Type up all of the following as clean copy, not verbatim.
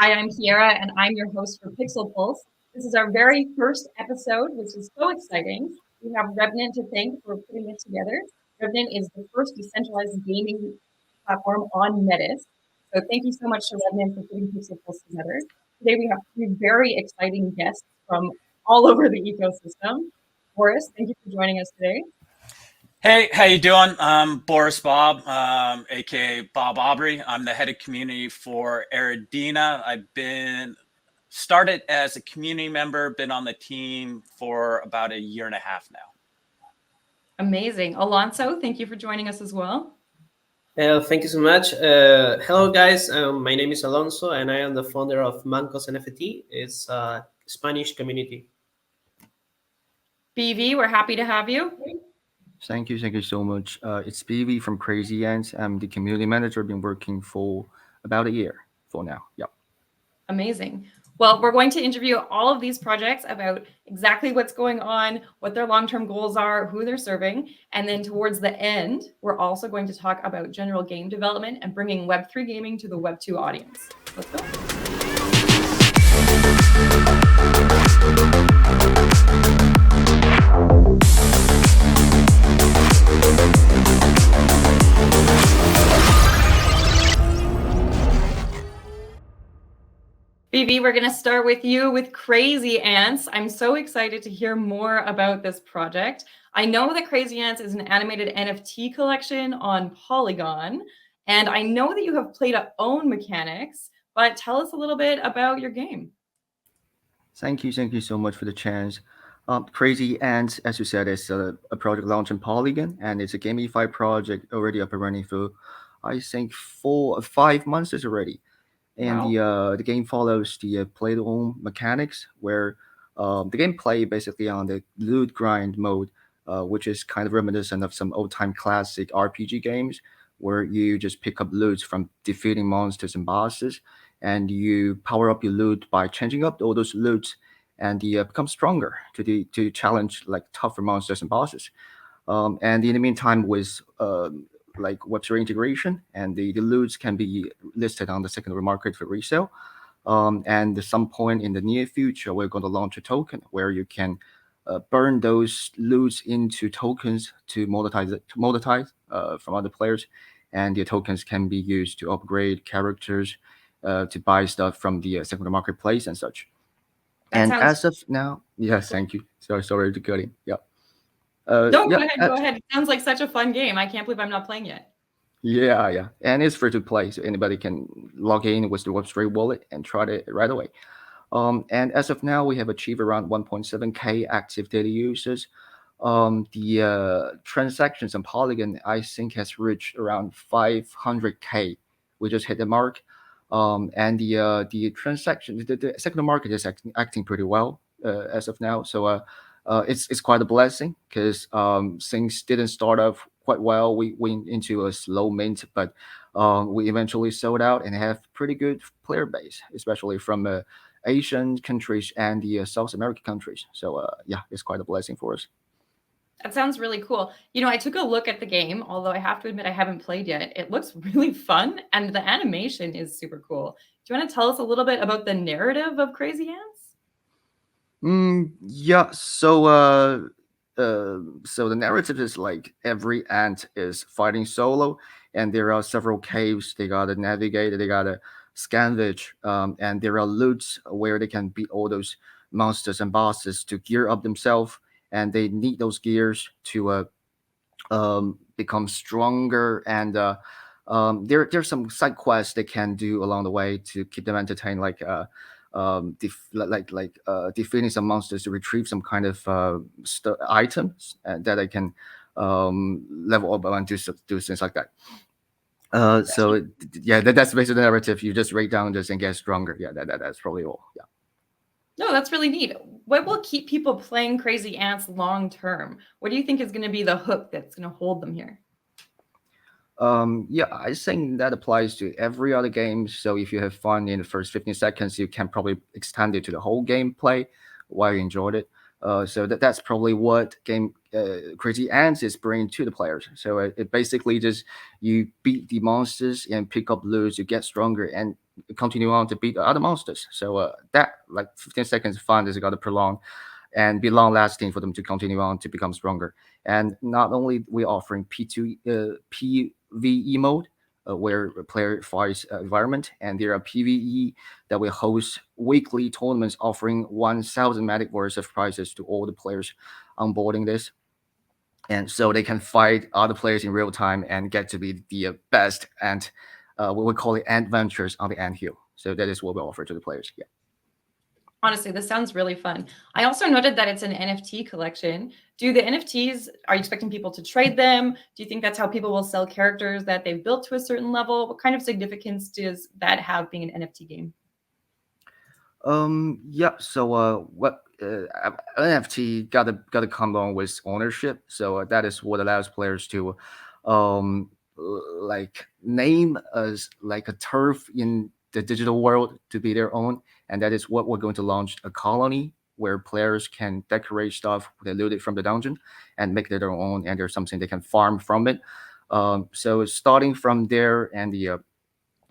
Hi, I'm Ceara, and I'm your host for Pixel Pulse. This is our very first episode, which is so exciting. We have Revenant to thank for putting it together. Revenant is the first decentralized gaming platform on Metis. So thank you so much to Revenant for putting Pixel Pulse together. Today we have three very exciting guests from all over the ecosystem. Boris, thank you for joining us today. Hey, how you doing? I'm Boris Bob, aka Bob Aubrey. I'm the head of community for Aradena. I've been started as a community member, been on the team for about a year and a half now. Amazing. Alonzo, thank you for joining us as well. Thank you so much. Hello, guys. My name is Alonzo, and I am the founder of MancosNFT. It's a Spanish community. BV, we're happy to have you. Thank you so much. It's BV from Crazy Ants. I'm the community manager. Been working for about a year for now. Yep. Amazing. Well, we're going to interview all of these projects about exactly what's going on, what their long-term goals are, who they're serving. And then towards the end, we're also going to talk about general game development and bringing Web3 gaming to the Web2 audience. Let's go. BB, we're going to start with you with Crazy Ants. I'm so excited to hear more about this project. I know that Crazy Ants is an animated NFT collection on Polygon, and I know that you have played up own mechanics, but tell us a little bit about your game. Thank you so much for the chance. Crazy Ants, as you said, is a project launched in Polygon, and it's a gamified project already up and running for, I think, 4 or 5 months already. And Wow. the game follows the play-to-own mechanics, where the gameplay basically on the loot grind mode, which is kind of reminiscent of some old-time classic RPG games, where you just pick up loots from defeating monsters and bosses, and you power up your loot by changing up all those loots, and you become stronger to challenge like tougher monsters and bosses. And in the meantime, with like Web3 integration, and the loots can be listed on the secondary market for resale. And at some point in the near future, we're going to launch a token where you can burn those loots into tokens to monetize from other players, and the tokens can be used to upgrade characters, to buy stuff from the secondary marketplace and such. And as of now, yes, thank you. Sorry to cut in. Yeah. No, go ahead. Go ahead. It sounds like such a fun game. I can't believe I'm not playing yet. Yeah. And it's free to play, so anybody can log in with the Web3 wallet and try it right away. And as of now, we have achieved around 1.7K active daily users. The transactions on Polygon, I think, has reached around 500K. We just hit the mark. And the transaction, the second market is acting pretty well as of now. So it's quite a blessing, because things didn't start off quite well. We went into a slow mint, but we eventually sold out and have pretty good player base, especially from Asian countries and the South American countries. So yeah, it's quite a blessing for us. That sounds really cool. You know, I took a look at the game, although I have to admit I haven't played yet. It looks really fun, and the animation is super cool. Do you want to tell us a little bit about the narrative of Crazy Ants? Yeah. So the narrative is like every ant is fighting solo, and there are several caves they gotta navigate. They gotta scavenge, and there are loots where they can beat all those monsters and bosses to gear up themselves, and they need those gears to become stronger. And there's some side quests they can do along the way to keep them entertained, like defeating some monsters to retrieve some kind of items that I can level up and do things like that. Yeah, that's basically the narrative. You just break down this and get stronger. Yeah, that's probably all. Yeah. No, that's really neat. What will keep people playing Crazy Ants long term? What do you think is going to be the hook that's going to hold them here? Yeah, I think that applies to every other game. So if you have fun in the first 15 seconds, you can probably extend it to the whole gameplay while you enjoyed it. So that's probably what game Crazy Ants is bringing to the players. So it basically just you beat the monsters and pick up loot, you get stronger, and continue on to beat the other monsters. So that like 15 seconds fun is got to prolong and be long lasting for them to continue on to become stronger. And not only we offering PvE mode, where a player fights environment, and there are PvE that will host weekly tournaments offering 1,000 magic worth of prizes to all the players onboarding this. And so they can fight other players in real time and get to be the best and what we call it adventures on the anthill. So that is what we offer to the players. Yeah. Honestly, this sounds really fun. I also noted that it's an NFT collection. Do the NFTs, are you expecting people to trade them? Do you think that's how people will sell characters that they've built to a certain level? What kind of significance does that have being an NFT game? Yeah. So what NFT gotta come along with ownership. So that is what allows players to like name as like a turf in the digital world to be their own, and that is what we're going to launch, a colony where players can decorate stuff they looted from the dungeon and make their own, and there's something they can farm from it. So starting from there, and the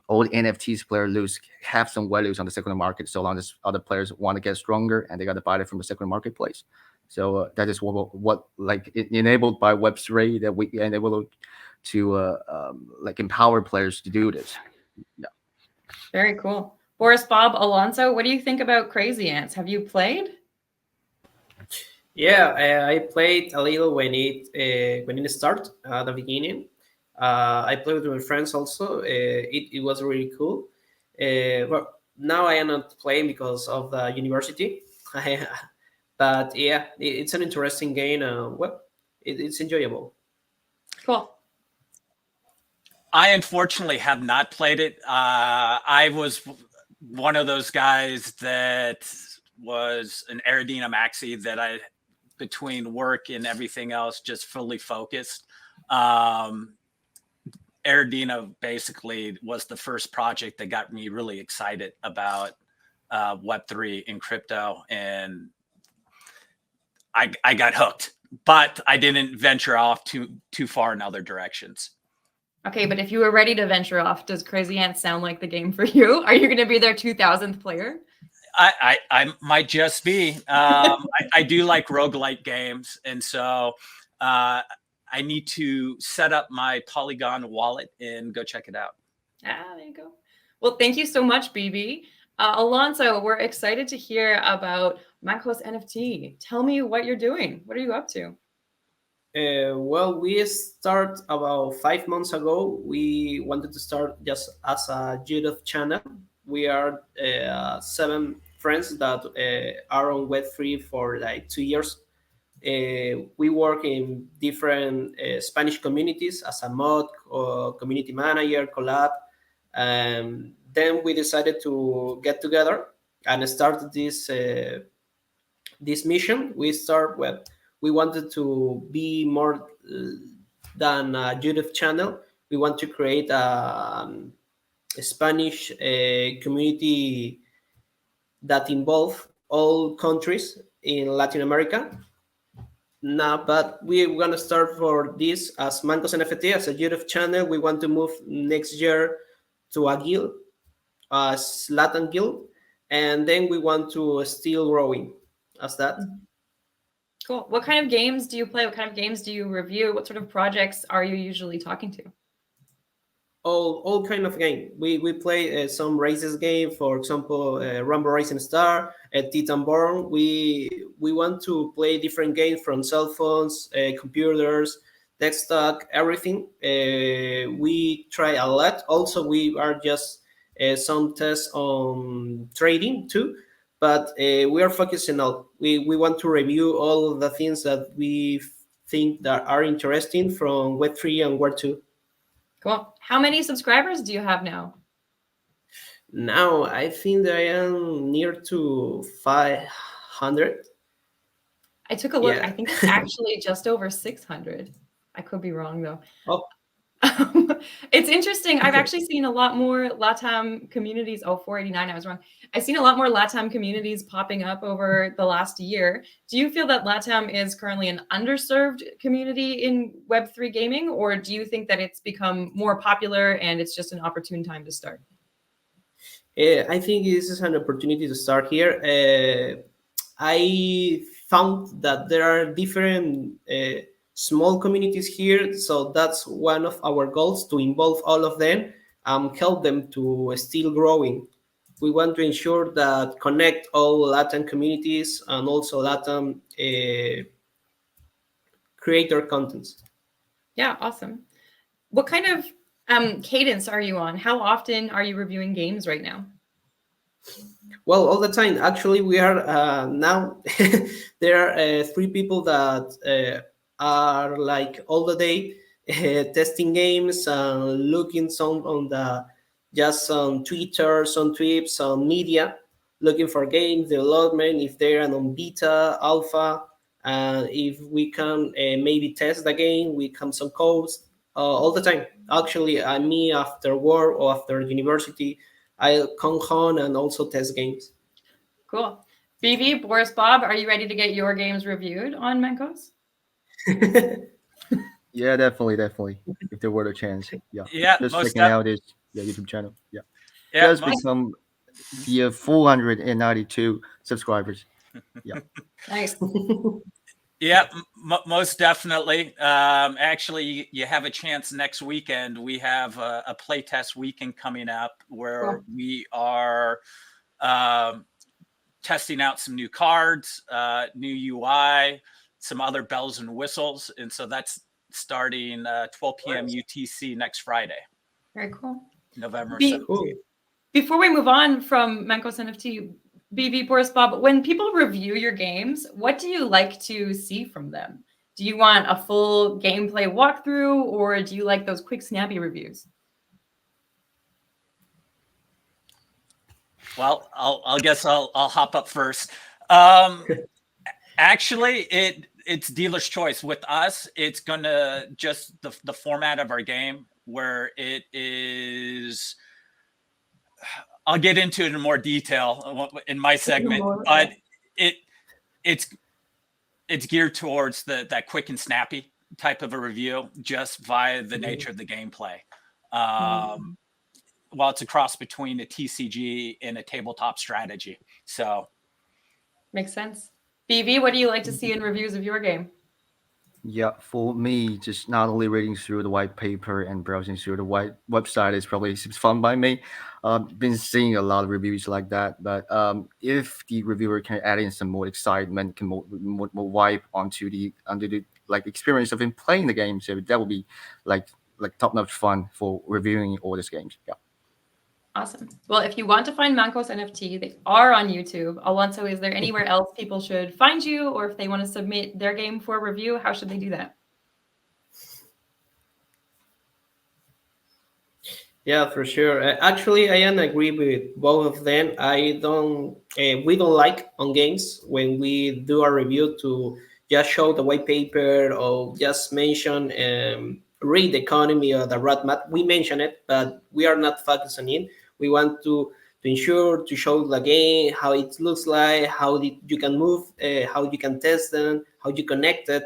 old NFTs player lose have some values on the secondary market, so long as other players want to get stronger and they got to buy it from the secondary marketplace. So that is what like enabled by Web3 that we enable to like empower players to do this. Yeah. Very cool. Boris, Bob, Alonzo, what do you think about Crazy Ants? Have you played? Yeah, I played a little when it started at the beginning. I played with my friends also. It was really cool. But now I am not playing because of the university. But yeah, it's an interesting game. Well, it's enjoyable. Cool. I unfortunately have not played it. I was one of those guys that was an Aradena maxi that I, between work and everything else, just fully focused. Aradena basically was the first project that got me really excited about Web3 and crypto, and I got hooked. But I didn't venture off too far in other directions. Okay, but if you were ready to venture off, does Crazy Ants sound like the game for you? Are you going to be their 2000th player? I might just be. I do like roguelike games, and so I need to set up my Polygon wallet and go check it out. Ah, there you go. Well, thank you so much, BB. Alonzo, we're excited to hear about MancosNFT. Tell me what you're doing. What are you up to? Well, we start about 5 months ago. We wanted to start just as a YouTube channel. We are 7 friends that are on Web3 for like 2 years. We work in different Spanish communities as a mod, or community manager, collab. Then we decided to get together and start this mission. We wanted to be more than a YouTube channel. We want to create a Spanish community that involve all countries in Latin America. Now, but we're going to start for this as MancosNFT, as a YouTube channel. We want to move next year to a guild, as Latin guild, and then we want to still growing as that. Cool. What kind of games do you play? What kind of games do you review? What sort of projects are you usually talking to? All kind of game. We play some races game, for example, Rumble Racing Star, Titanborn. We want to play different games from cell phones, computers, desktop, everything. We try a lot. Also, we are just some tests on trading too, but we are focusing on. We want to review all of the things that we think that are interesting from Web3 and Web2. Cool. How many subscribers do you have now? Now I think that I am near to 500. I took a look. Yeah. I think it's actually just over 600. I could be wrong though. Oh. It's interesting. I've actually seen a lot more LATAM communities. Oh, 489, I was wrong. I've seen a lot more LATAM communities popping up over the last year. Do you feel that LATAM is currently an underserved community in Web3 gaming, or do you think that it's become more popular and it's just an opportune time to start? I think this is an opportunity to start here. I found that there are different small communities here, so that's one of our goals, to involve all of them and help them to still growing. We want to ensure that connect all Latin communities and also Latin creator contents. Yeah, awesome. What kind of cadence are you on? How often are you reviewing games right now? Well, all the time. Actually, we are now. There are 3 people that are like all the day testing games and looking some on the just on Twitter, some tweets, on media, looking for games development if they are on beta, alpha, and if we can maybe test the game, we come some codes all the time. Actually, me after work or after university, I come home and also test games. Cool. BB, Boris Bob, are you ready to get your games reviewed on Mancos? Yeah, definitely. If there were a chance, yeah. Yeah, Just most checking out his YouTube channel. Yeah, yeah, just become the 492 subscribers. Yeah. Nice. yeah, most definitely. Actually, you have a chance next weekend. We have a playtest weekend coming up where we are testing out some new cards, new UI, some other bells and whistles, and so that's starting 12 p.m. UTC next Friday, Very cool. November Be- 17th. Cool. Before we move on from MancosNFT, BB, Boris Bob, when people review your games, what do you like to see from them? Do you want a full gameplay walkthrough, or do you like those quick, snappy reviews? Well, I'll guess I'll hop up first. Actually, it's dealer's choice. With us, it's gonna just the format of our game where it is. I'll get into it in more detail in my segment, but it's geared towards that quick and snappy type of a review, just via the nature of the gameplay. Well, it's a cross between a TCG and a tabletop strategy. So makes sense. BB, what do you like to see in reviews of your game? Yeah, for me, just not only reading through the white paper and browsing through the white website is probably seems fun by me. Been seeing a lot of reviews like that, but if the reviewer can add in some more excitement, can more vibe onto the like experience of him playing the game, so that would be like top notch fun for reviewing all these games. Yeah. Awesome. Well, if you want to find MancosNFT, they are on YouTube. Alonzo, is there anywhere else people should find you, or if they want to submit their game for review, how should they do that? Yeah, for sure. Actually, I am agree with both of them. I don't. We don't like on games when we do a review to just show the white paper or just mention read the economy or the roadmap. We mention it, but we are not focused on it. We want to ensure to show the game, how it looks like, how you can move, how you can test them, how you connect it.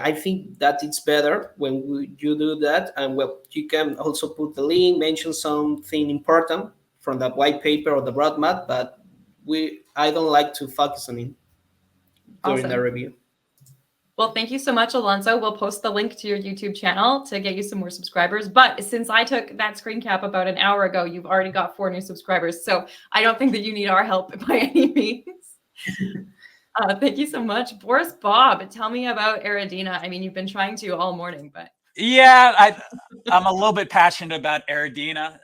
I think that it's better when you do that, and well, you can also put the link, mention something important from the white paper or the roadmap, but I don't like to focus on it during the Awesome. review. Well, thank you so much, Alonzo. We'll post the link to your YouTube channel to get you some more subscribers. But since I took that screen cap about an hour ago, you've already got 4 new subscribers. So I don't think that you need our help by any means. Thank you so much. Boris Bob, tell me about Aradena. I mean, you've been trying to all morning, but. yeah, I'm a little bit passionate about Aradena.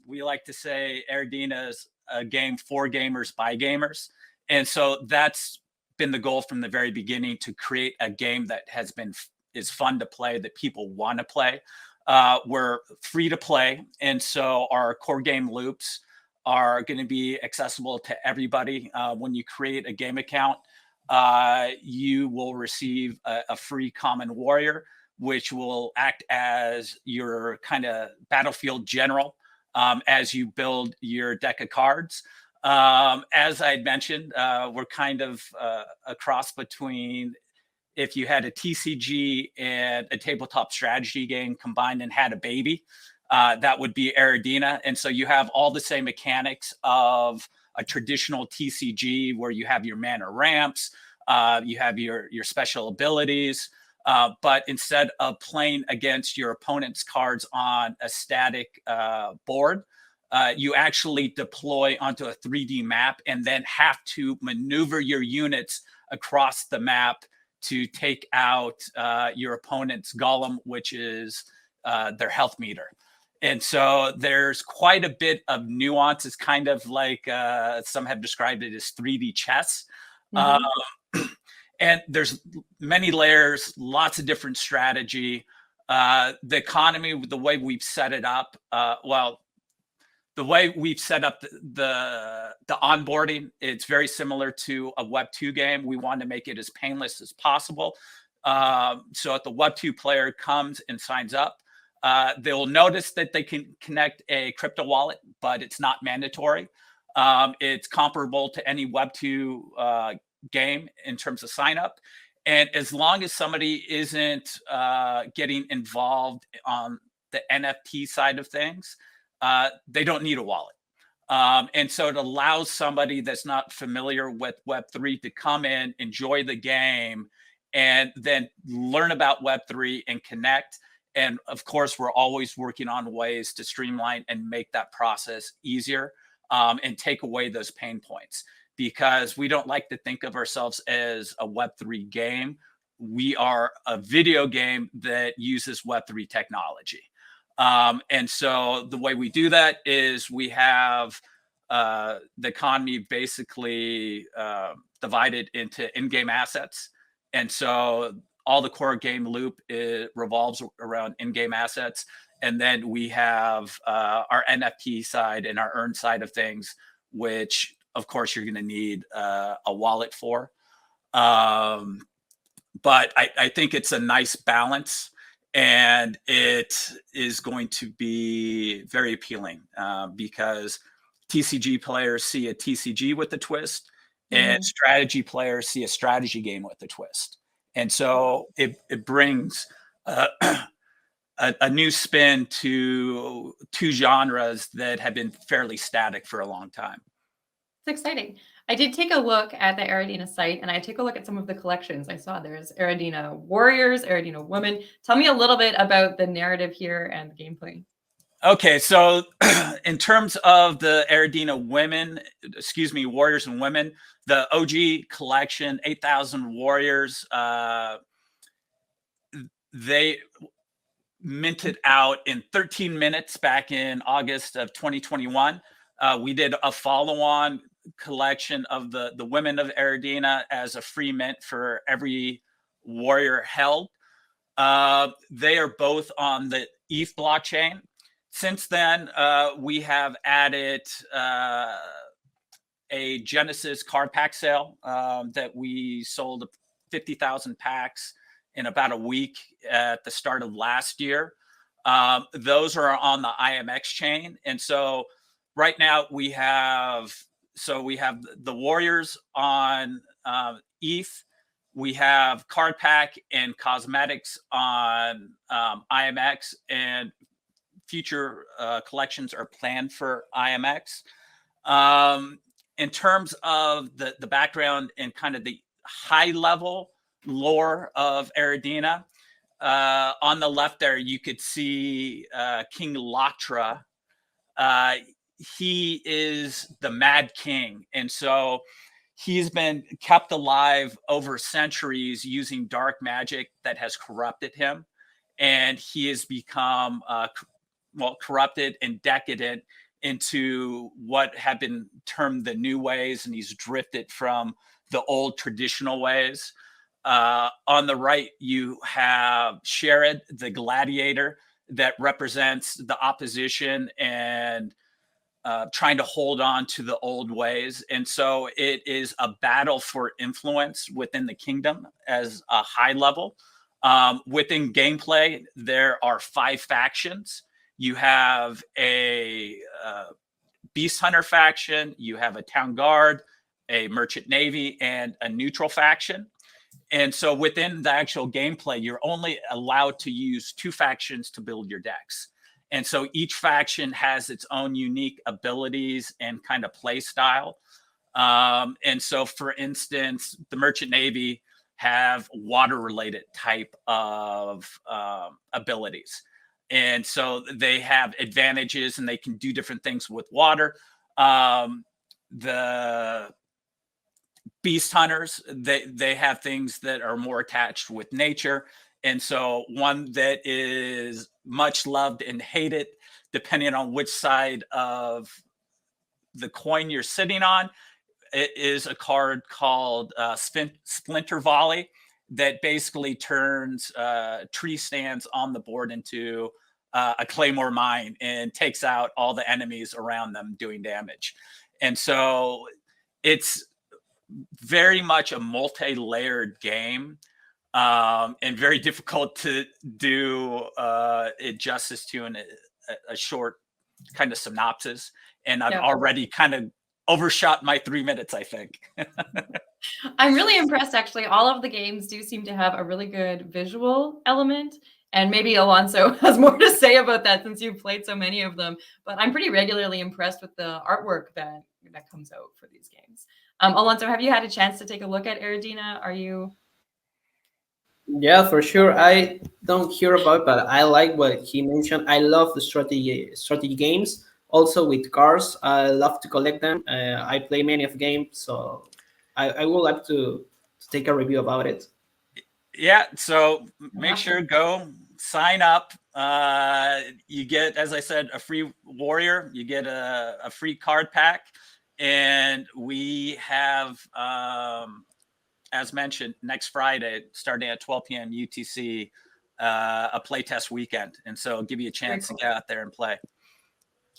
We like to say Aradena is a game for gamers by gamers. And so that's been the goal from the very beginning, to create a game that is fun to play, that people want to play. We're free to play. And so our core game loops are going to be accessible to everybody. When you create a game account, you will receive a free common warrior, which will act as your kind of battlefield general as you build your deck of cards. As I had mentioned, we're kind of a cross between if you had a TCG and a tabletop strategy game combined and had a baby. that would be Aradena. And so you have all the same mechanics of a traditional TCG where you have your mana ramps, you have your special abilities, but instead of playing against your opponent's cards on a static board, you actually deploy onto a 3D map and then have to maneuver your units across the map to take out your opponent's golem, which is their health meter. And so there's quite a bit of nuance. It's kind of like some have described it as 3D chess. And there's many layers, lots of different strategy. The economy, the way we've set it up, the way we've set up the onboarding, it's very similar to a Web2 game. We want to make it as painless as possible. So if the Web2 player comes and signs up, they'll notice that they can connect a crypto wallet, but it's not mandatory. It's comparable to any Web2 game in terms of sign up. And as long as somebody isn't getting involved on the NFT side of things, they don't need a wallet. And so it allows somebody that's not familiar with Web3 to come in, enjoy the game, and then learn about Web3 and connect. And of course, we're always working on ways to streamline and make that process easier, and take away those pain points, because we don't like to think of ourselves as a Web3 game. We are a video game that uses Web3 technology. And so the way we do that is we have the economy basically divided into in-game assets. And so all the core game loop revolves around in-game assets. And then we have our NFT side and our earn side of things, which of course you're going to need a wallet for. But I think it's a nice balance, and it is going to be very appealing because TCG players see a TCG with a twist, and strategy players see a strategy game with a twist. And so it brings a new spin to two genres that have been fairly static for a long time. It's exciting. I did take a look at the Aradena site, and I took a look at some of the collections. I saw there's Aradena Warriors, Aradena Women. Tell me a little bit about the narrative here and the gameplay. Okay, so in terms of the Aradena Warriors and Women, the OG collection, 8,000 Warriors, they minted out in 13 minutes back in August of 2021. We did a follow-on collection of the Women of Aradena as a free mint for every warrior held. They are both on the ETH blockchain. Since then, we have added a Genesis card pack sale that we sold 50,000 packs in about a week at the start of last year. Those are on the IMX chain. And so right now we have the Warriors on ETH. We have card pack and cosmetics on IMX, and future collections are planned for IMX. In terms of the background and kind of the high level lore of Aradena, on the left there, you could see King Laktra. He is the Mad King. And so he's been kept alive over centuries using dark magic that has corrupted him. And he has become corrupted and decadent into what have been termed the new ways, and he's drifted from the old traditional ways. On the right, you have Ceara, the gladiator, that represents the opposition and trying to hold on to the old ways. And so it is a battle for influence within the kingdom as a high level. Within gameplay, there are 5 factions. You have a Beast Hunter faction, you have a Town Guard, a Merchant Navy, and a neutral faction. And so within the actual gameplay, you're only allowed to use 2 factions to build your decks. And so each faction has its own unique abilities and kind of play style. And so, for instance, the Merchant Navy have water-related type of abilities. And so they have advantages and they can do different things with water. The beast hunters, they have things that are more attached with nature. And so one that is much loved and hated, depending on which side of the coin you're sitting on, it is a card called Splinter Volley that basically turns tree stands on the board into a claymore mine and takes out all the enemies around them doing damage. And so it's very much a multi-layered game, and very difficult to do it justice to in a short kind of synopsis. And I've already kind of overshot my 3 minutes, I think. I'm really impressed, actually. All of the games do seem to have a really good visual element. And maybe Alonzo has more to say about that since you've played so many of them. But I'm pretty regularly impressed with the artwork that comes out for these games. Alonzo, have you had a chance to take a look at Aradena? Are you? Yeah, for sure. I don't hear about, but I like what he mentioned. I love the strategy games. Also with cars, I love to collect them. I play many of games, so I would like to take a review about it. Yeah, so make sure go sign up. You get, as I said, a free warrior. You get a free card pack, and we have, as mentioned, next Friday, starting at 12 p.m. UTC, a playtest weekend, and so it'll give you a chance to get out there and play.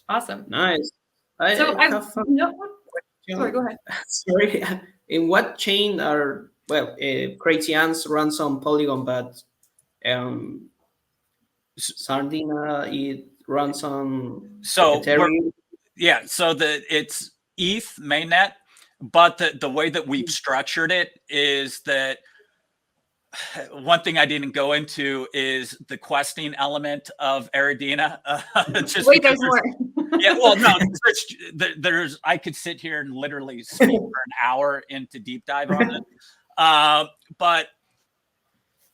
Awesome. Nice. Sorry, go ahead. Sorry. In what chain are Crazy Ants runs on Polygon, but Sardina it runs on Ethereum? Yeah, so it's ETH mainnet, but the way that we've structured it is that one thing I didn't go into is the questing element of Aradena. Just wait, there's more. Yeah, well, no, there's I could sit here and literally speak for an hour into deep dive on it. But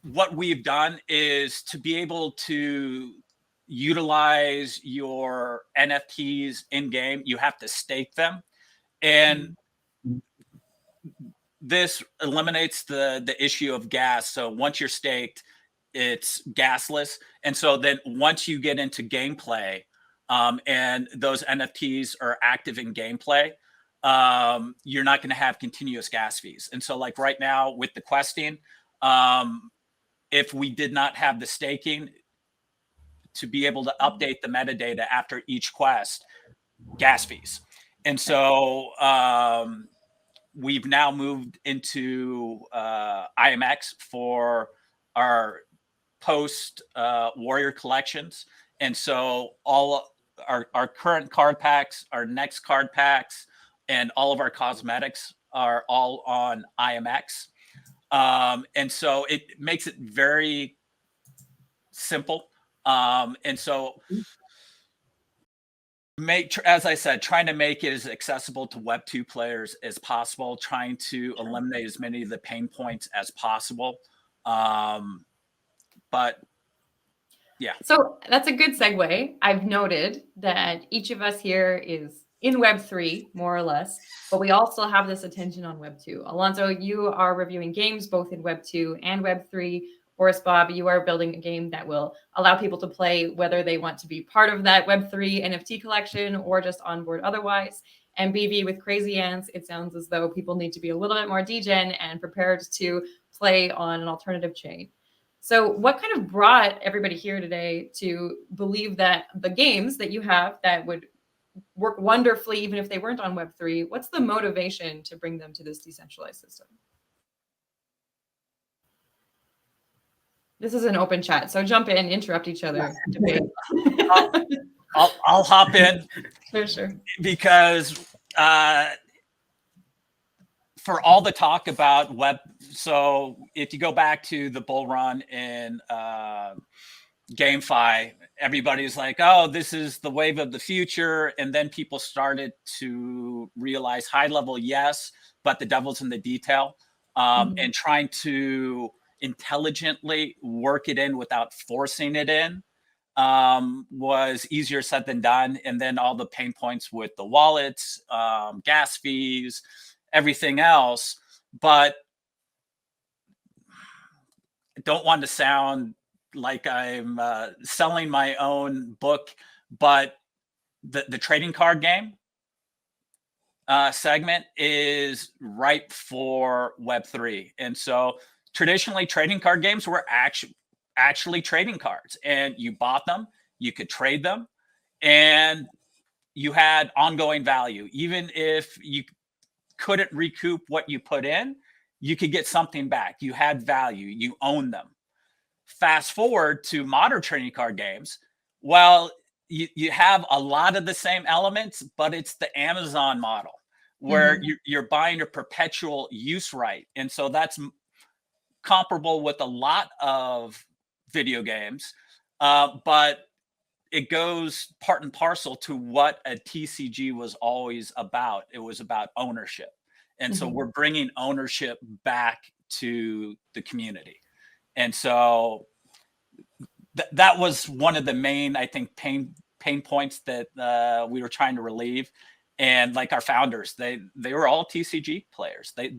what we've done is to be able to utilize your NFTs in game, you have to stake them. And this eliminates the issue of gas. So once you're staked, it's gasless. And so then once you get into gameplay, and those NFTs are active in gameplay, you're not going to have continuous gas fees. And so like right now with the questing, if we did not have the staking to be able to update the metadata after each quest, gas fees. And so we've now moved into IMX for our post warrior collections. And so all our current card packs, our next card packs, and all of our cosmetics are all on IMX. And so it makes it very simple. And so as I said, trying to make it as accessible to Web2 players as possible, trying to eliminate as many of the pain points as possible. But yeah. So that's a good segue. I've noted that each of us here is in Web3, more or less, but we all still have this attention on Web2. Alonzo, you are reviewing games both in Web2 and Web3. Boris Bob, you are building a game that will allow people to play whether they want to be part of that Web3 NFT collection or just on board otherwise. And BV with Crazy Ants, it sounds as though people need to be a little bit more degen and prepared to play on an alternative chain. So what kind of brought everybody here today to believe that the games that you have that would work wonderfully even if they weren't on Web3, what's the motivation to bring them to this decentralized system? This is an open chat, so jump in, interrupt each other, debate. I'll hop in. Sure. Because for all the talk about web, so if you go back to the bull run in GameFi, everybody's like, oh, this is the wave of the future. And then people started to realize high level, yes, but the devil's in the detail, and trying to intelligently work it in without forcing it in was easier said than done. And then all the pain points with the wallets, gas fees, everything else. But I don't want to sound like I'm selling my own book, but the trading card game segment is ripe for Web3. And so traditionally, trading card games were actually trading cards, and you bought them, you could trade them, and you had ongoing value. Even if you couldn't recoup what you put in, you could get something back. You had value, you own them. Fast forward to modern trading card games. Well, you have a lot of the same elements, but it's the Amazon model where you're buying a perpetual use right. And so that's comparable with a lot of video games, but it goes part and parcel to what a TCG was always about. It was about ownership. And so we're bringing ownership back to the community. And so that was one of the main, I think, pain points that we were trying to relieve. And like our founders, they were all TCG players. They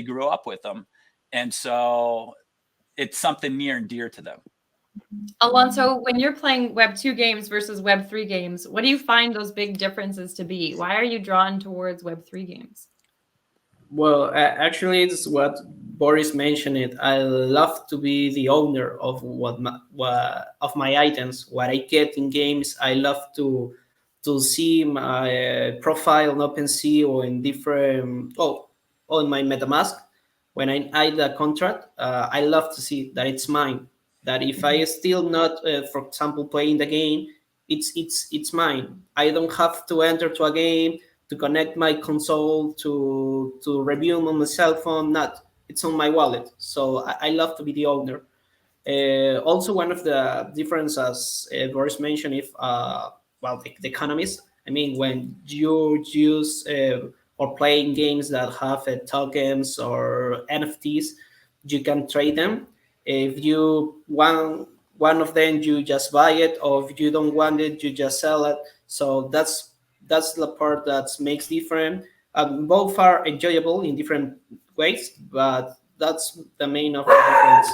grew up with them. And so it's something near and dear to them. Alonzo, when you're playing Web 2 games versus Web 3 games, what do you find those big differences to be? Why are you drawn towards Web 3 games? Well, actually, it's what Boris mentioned. It. I love to be the owner of of my items. What I get in games, I love to see my profile on OpenSea or in different on my MetaMask. When I add a contract, I love to see that it's mine. That if I still not, for example, playing the game, it's mine. I don't have to enter to a game to connect my console to review on my cell phone. Not, it's on my wallet. So I love to be the owner. Also, one of the differences Boris mentioned, if the economies. I mean, when you use or playing games that have tokens or NFTs, you can trade them. If you want one of them, you just buy it, or if you don't want it, you just sell it. So that's the part that makes different. Both are enjoyable in different ways, but that's the main of the difference.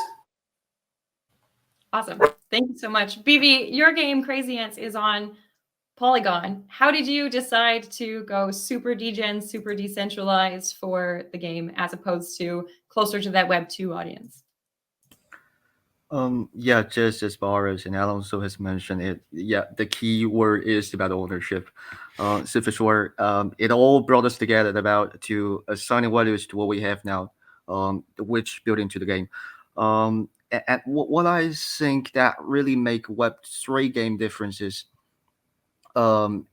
Awesome. Thank you so much. BV, your game Crazy Ants is on Polygon. How did you decide to go super degen, super decentralized for the game as opposed to closer to that Web 2 audience? Yeah, just as Boris and Alonso has mentioned it, yeah, the key word is about ownership. So for sure, it all brought us together about to assigning values to what we have now, which built into the game. And what I think that really make Web3 game differences,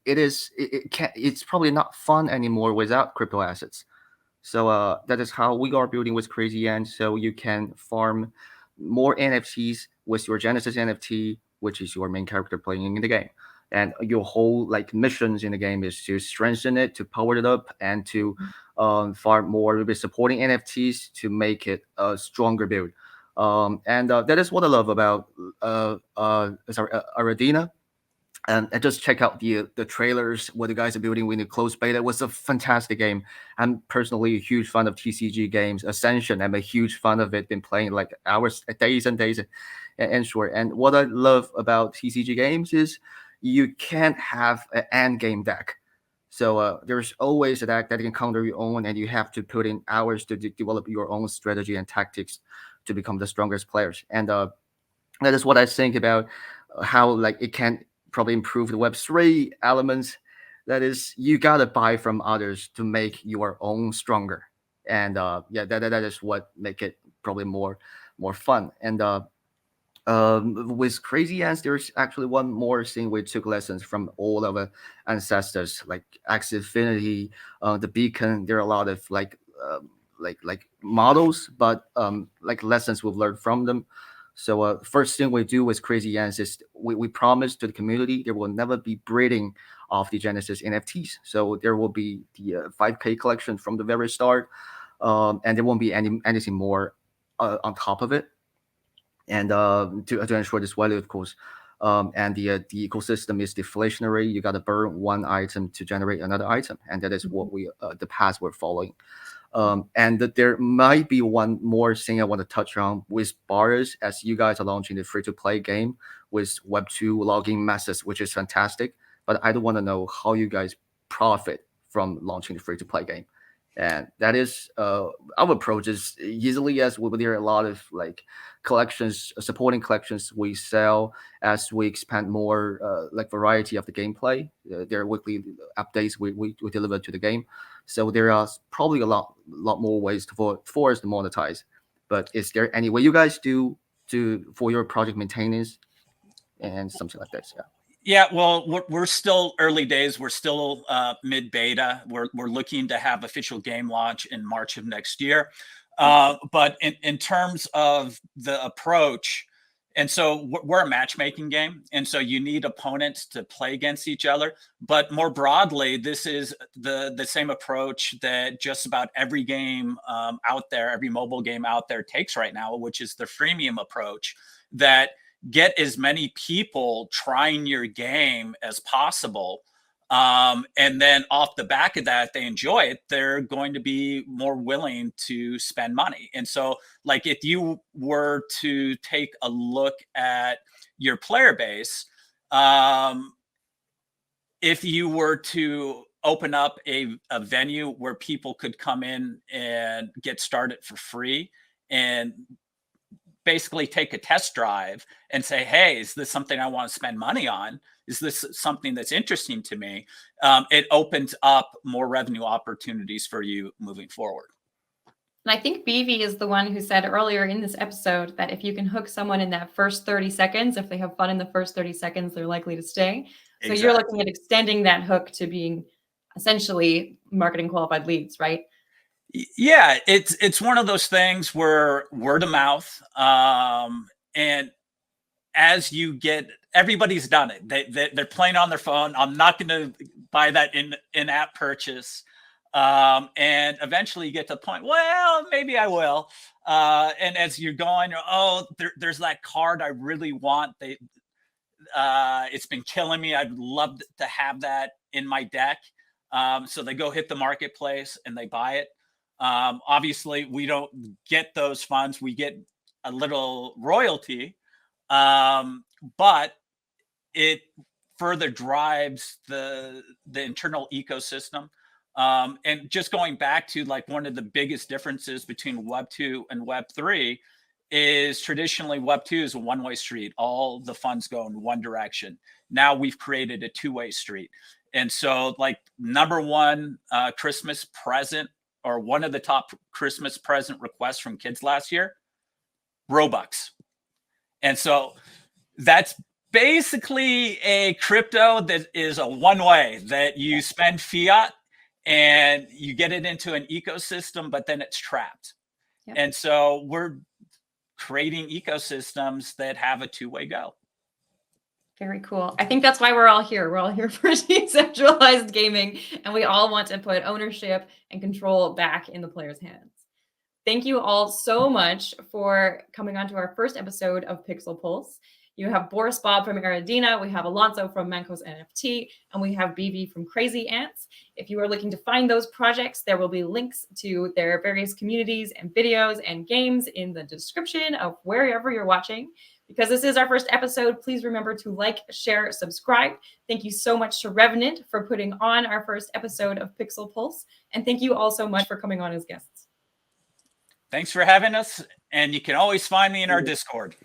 it's probably not fun anymore without crypto assets. So that is how we are building with Crazy Ants. So you can farm more NFTs with your Genesis NFT, which is your main character playing in the game. And your whole like missions in the game is to strengthen it, to power it up, and to farm more with supporting NFTs to make it a stronger build. And that is what I love about Aradena. And I just check out the trailers, what the guys are building in the closed beta. It was a fantastic game. I'm personally a huge fan of TCG games. Ascension, I'm a huge fan of it. Been playing like hours, days and days, and short. And what I love about TCG games is you can't have an end game deck. So there's always a deck that can counter your own, and you have to put in hours to develop your own strategy and tactics to become the strongest players. And that is what I think about how like it can probably improve the Web3 elements. That is, you gotta buy from others to make your own stronger. And yeah, that is what make it probably more fun. And with Crazy Ants, there's actually one more thing we took lessons from all of our ancestors, like Axie Infinity, the Beacon. There are a lot of like models, but like lessons we've learned from them. So first thing we do with Crazy Ants is we promise to the community there will never be breeding of the Genesis NFTs. So there will be the 5K collection from the very start, and there won't be anything more on top of it. And to ensure this value, of course. And the ecosystem is deflationary. You got to burn one item to generate another item, and that is what we the path we're following. And that there might be one more thing I want to touch on with Boris, as you guys are launching the free-to-play game with Web2 login methods, which is fantastic. But I don't want to know how you guys profit from launching the free-to-play game. And that is our approach is easily as there are a lot of like collections, supporting collections we sell as we expand more like variety of the gameplay. There are weekly updates we deliver to the game. So there are probably a lot more ways for us to monetize. But is there any way you guys do for your project maintenance and something like this? Yeah. Yeah, well, we're still early days. We're still mid beta. We're looking to have official game launch in March of next year. But in terms of the approach, and so we're a matchmaking game, and so you need opponents to play against each other. But more broadly, this is the same approach that just about every game out there, every mobile game out there takes right now, which is the freemium approach that get as many people trying your game as possible. And then off the back of that, if they enjoy it, they're going to be more willing to spend money. And so like if you were to take a look at your player base, if you were to open up a venue where people could come in and get started for free and basically take a test drive and say, hey, is this something I want to spend money on? Is this something that's interesting to me? It opens up more revenue opportunities for you moving forward. And I think BV is the one who said earlier in this episode that if you can hook someone in that first 30 seconds, if they have fun in the first 30 seconds, they're likely to stay. So You're looking at extending that hook to being essentially marketing qualified leads, right? Yeah, it's one of those things where word of mouth, and as you get, everybody's done it. They're playing on their phone. I'm not going to buy that in-app purchase, and eventually you get to the point. Well, maybe I will. And as you're going, oh, there's that card I really want. It's been killing me. I'd love to have that in my deck. So they go hit the marketplace and they buy it. Obviously, we don't get those funds. We get a little royalty, but it further drives the internal ecosystem. And just going back to like one of the biggest differences between Web 2 and Web 3 is traditionally Web 2 is a one-way street. All the funds go in one direction. Now we've created a two-way street. And so like number one Christmas present, or one of the top Christmas present requests from kids last year, Robux. And so that's basically a crypto that is a one-way, that you spend fiat and you get it into an ecosystem, but then it's trapped. Yep. And so we're creating ecosystems that have a two-way go. Very cool. I think that's why we're all here. We're all here for decentralized gaming, and we all want to put ownership and control back in the players' hands. Thank you all so much for coming on to our first episode of Pixel Pulse. You have Boris Bob from Aradena, we have Alonzo from MancosNFT, and we have BB from Crazy Ants. If you are looking to find those projects, there will be links to their various communities and videos and games in the description of wherever you're watching. Because this is our first episode, please remember to like, share, subscribe. Thank you so much to Revenant for putting on our first episode of Pixel Pulse. And thank you all so much for coming on as guests. Thanks for having us. And you can always find me in our Discord.